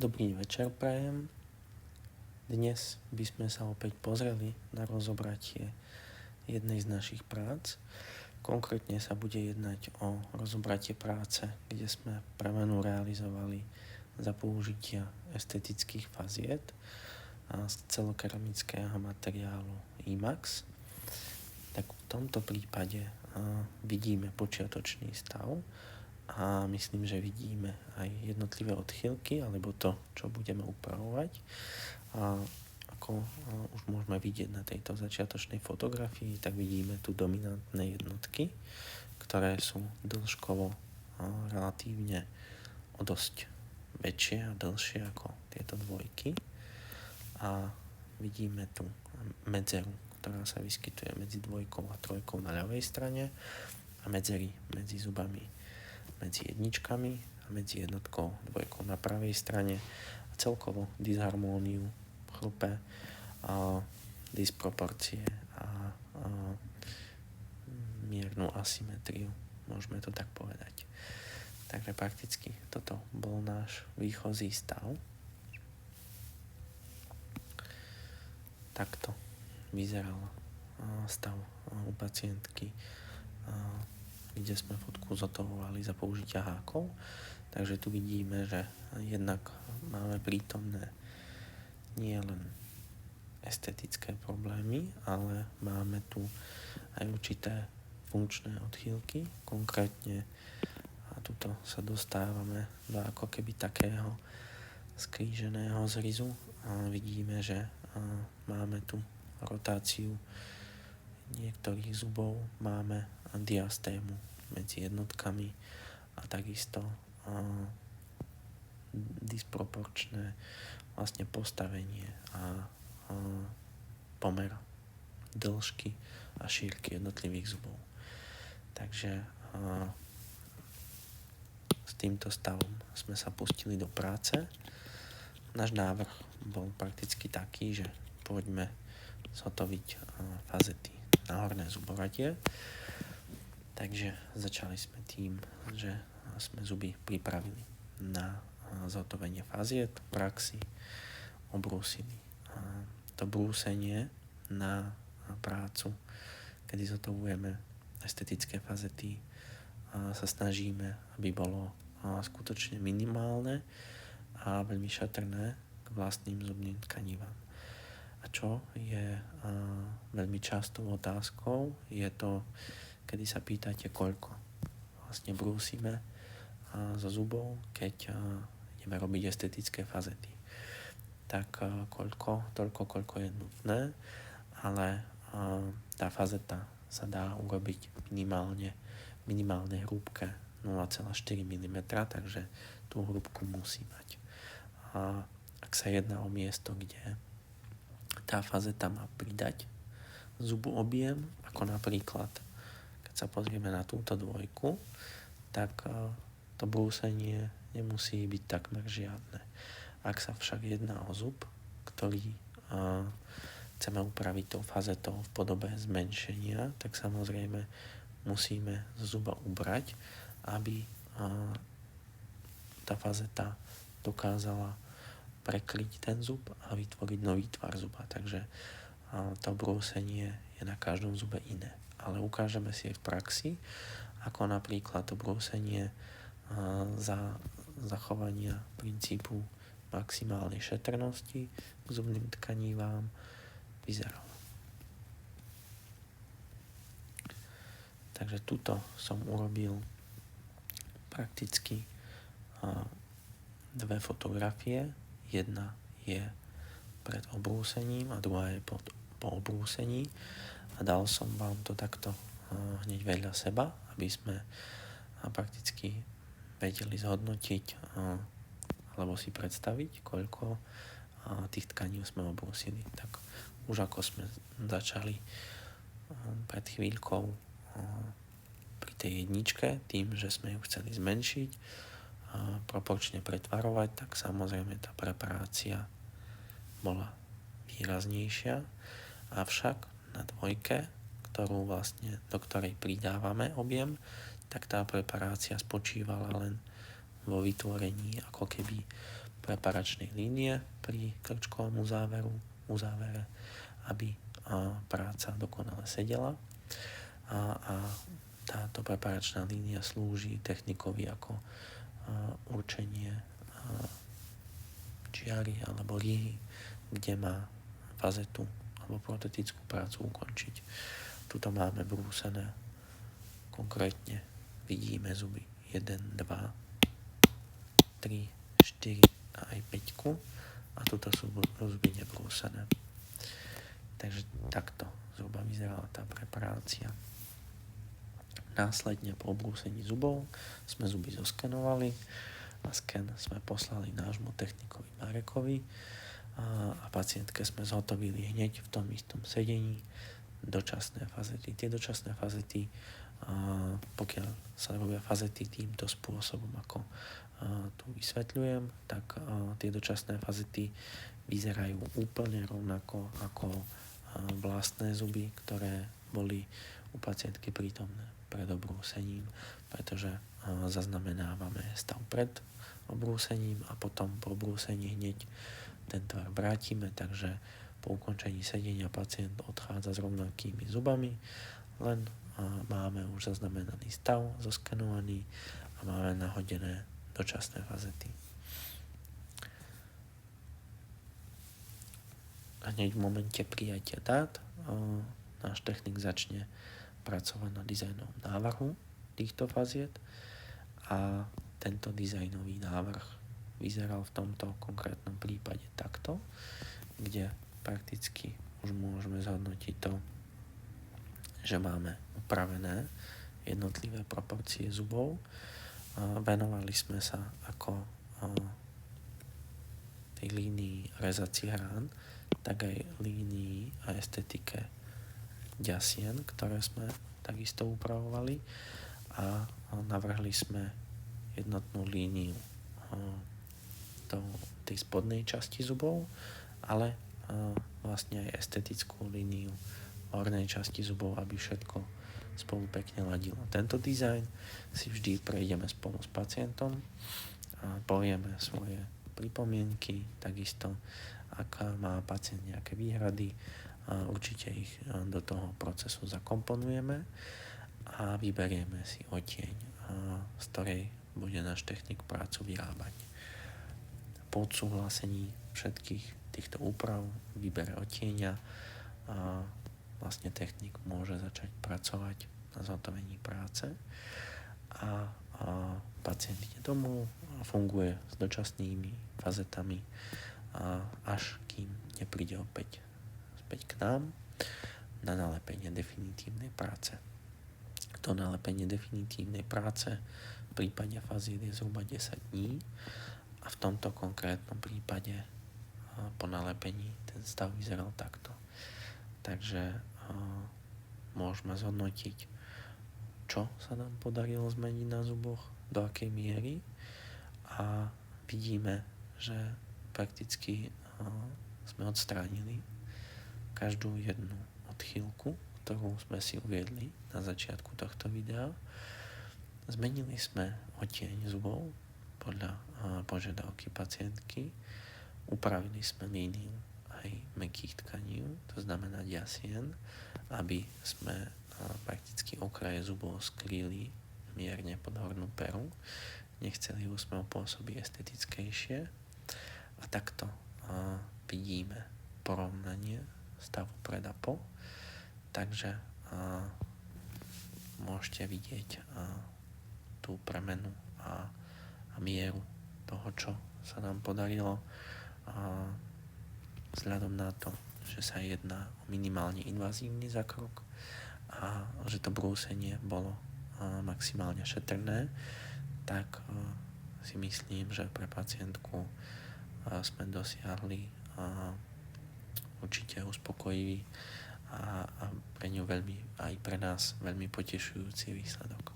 Dobrý večer prajem. Dnes by sme sa opäť pozreli na rozobratie jednej z našich prác. Konkrétne sa bude jednať o rozobratie práce, kde sme premenu realizovali za použitia estetických faziet z celokeramického materiálu IMAX. Tak v tomto prípade vidíme počiatočný stav a myslím, že vidíme aj jednotlivé odchýlky alebo to, čo budeme upravovať. A ako už môžeme vidieť na tejto začiatočnej fotografii, tak vidíme tu dominantné jednotky, ktoré sú dĺžkovo relatívne o dosť väčšie a dlhšie ako tieto dvojky. A vidíme tu medzeru, ktorá sa vyskytuje medzi dvojkou a trojkou na ľavej strane a medzery medzi zubami medzi jedničkami a medzi jednotkou a dvojkou na pravej strane a celkovo disharmóniu v chrupe, disproporcie a miernu asymetriu, môžeme to tak povedať. Takže prakticky toto bol náš výchozí stav. Takto vyzeral stav u pacientky, kde sme fotku zotovovali za použitia hákov. Takže tu vidíme, že jednak máme prítomné nie len estetické problémy, ale máme tu aj určité funkčné odchýlky. Konkrétne a tuto sa dostávame do ako keby takého skríženého zrizu. A vidíme, že máme tu rotáciu niektorých zubov, máme diastému medzi jednotkami a takisto disproporčné vlastne postavenie a pomer dĺžky a šírky jednotlivých zubov. Takže s týmto stavom sme sa pustili do práce. Náš návrh bol prakticky taký, že poďme zhotoviť fazety na horné zuboradie. Takže začali sme tým, že sme zuby pripravili na zhotovenie faziet, praxi, obrúsili. To brúsenie na prácu, kedy zhotovujeme estetické fazety, sa snažíme, aby bolo skutočne minimálne a veľmi šetrné k vlastným zubným tkanivám. A čo je veľmi častou otázkou, je to, kedy sa pýtate, koľko vlastne brúsime zo zubov, keď ideme robiť estetické fazety. Tak toľko, koľko je nutné, ale tá fazeta sa dá urobiť minimálne hrúbke 0,4 mm, takže tú hrúbku musí mať. A ak sa jedná o miesto, kde tá fazeta má pridať zubu objem, ako napríklad, keď sa pozrieme na túto dvojku, tak to brúsenie nemusí byť takmer žiadne. Ak sa však jedná o zub, ktorý chceme upraviť tou fazetou v podobe zmenšenia, tak samozrejme musíme z zuba ubrať, aby tá fazeta dokázala prekryť ten zub a vytvoriť nový tvar zuba. Takže to brúsenie je na každom zube iné. Ale ukážeme si aj v praxi, ako napríklad to brúsenie za zachovania princípu maximálnej šetrnosti k zubným tkanivám vyzeralo. Takže tuto som urobil prakticky dve fotografie. Jedna je pred obrúsením a druhá je po obrúsení. A dal som vám to takto hneď vedľa seba, aby sme prakticky vedeli zhodnotiť alebo si predstaviť, koľko tých tkaní sme obrúsili. Tak už ako sme začali pred chvíľkou pri tej jedničke, tým, že sme ju chceli zmenšiť, proporčne pretvarovať, tak samozrejme tá preparácia bola výraznejšia, avšak na dvojke, do ktorej pridávame objem, tak tá preparácia spočívala len vo vytvorení ako keby preparačnej línie pri krčkovom uzávere, aby práca dokonale sedela. A táto preparačná línia slúži technikovi ako určenie čiary alebo líhy, kde má fazetu alebo protetickú prácu ukončiť. Tuto máme brúsené, konkrétne vidíme zuby 1, 2, 3, 4 a aj 5 a tuto sú zuby nebrúsené. Takže takto zhruba vyzerala tá preparácia. Následne po obrúsení zubov sme zuby zoskenovali a sken sme poslali nášmu technikovi Marekovi a pacientke sme zhotovili hneď v tom istom sedení dočasné fazety. Tie dočasné fazety, pokiaľ sa robia fazety týmto spôsobom, ako tu vysvetľujem, tak tie dočasné fazety vyzerajú úplne rovnako ako vlastné zuby, ktoré boli u pacientky prítomné pred obrúsením, pretože zaznamenávame stav pred obrúsením a potom po obrúsení hneď ten tvar vrátime, takže po ukončení sedenia pacient odchádza s rovnakými zubami, len máme už zaznamenaný stav, zoskenovaný a máme nahodené dočasné fazety. Hneď v momente prijatia dát náš technik začne pracovať na dizajnovom návrhu týchto faziet a tento dizajnový návrh vyzeral v tomto konkrétnom prípade takto, kde prakticky už môžeme zhodnotiť to, že máme upravené jednotlivé proporcie zubov. Venovali sme sa ako tej línii rezacích rán, tak aj línii a estetike ďasien, ktoré sme takisto upravovali a navrhli sme jednotnú líniu tej spodnej časti zubov, ale vlastne aj estetickú líniu hornej časti zubov, aby všetko spolu pekne ladilo. Tento dizajn si vždy prejdeme spolu s pacientom a povieme svoje pripomienky, takisto ak má pacient nejaké výhrady, určite ich do toho procesu zakomponujeme a vyberieme si odtieň, z ktorej bude náš technik prácu vyrábať. Po odsúhlasení všetkých týchto úprav, výbere odtieňa, vlastne technik môže začať pracovať na zhotovení práce a pacient ide domov a funguje s dočasnými fazetami, až kým nepríde opäť späť k nám na nalepenie definitívnej práce. To nalepenie definitívnej práce v prípade faziet je zhruba 10 dní a v tomto konkrétnom prípade po nalepení ten stav vyzeral takto. Takže môžeme zhodnotiť, čo sa nám podarilo zmeniť na zuboch, do akej miery a vidíme, že prakticky sme odstránili každú jednu odchýlku, ktorú sme si uviedli na začiatku tohto videa. Zmenili sme odtieň zubov podľa požiadavky pacientky, upravili sme líniu aj mäkkých tkaní, to znamená ďasien, aby sme prakticky okraje zubov skrýli mierne pod hornú peru. Nechceli sme ho pôsobiť estetickejšie a takto vidíme porovnanie stavu pred a po. Takže môžete vidieť tú premenu a mieru toho, čo sa nám podarilo vzhľadom na to, že sa jedná o minimálne invazívny zákrok a že to brúsenie bolo maximálne šetrné, tak si myslím, že pre pacientku sme dosiahli určite uspokojivý a pre ňu veľmi, aj pre nás veľmi potešujúci výsledok.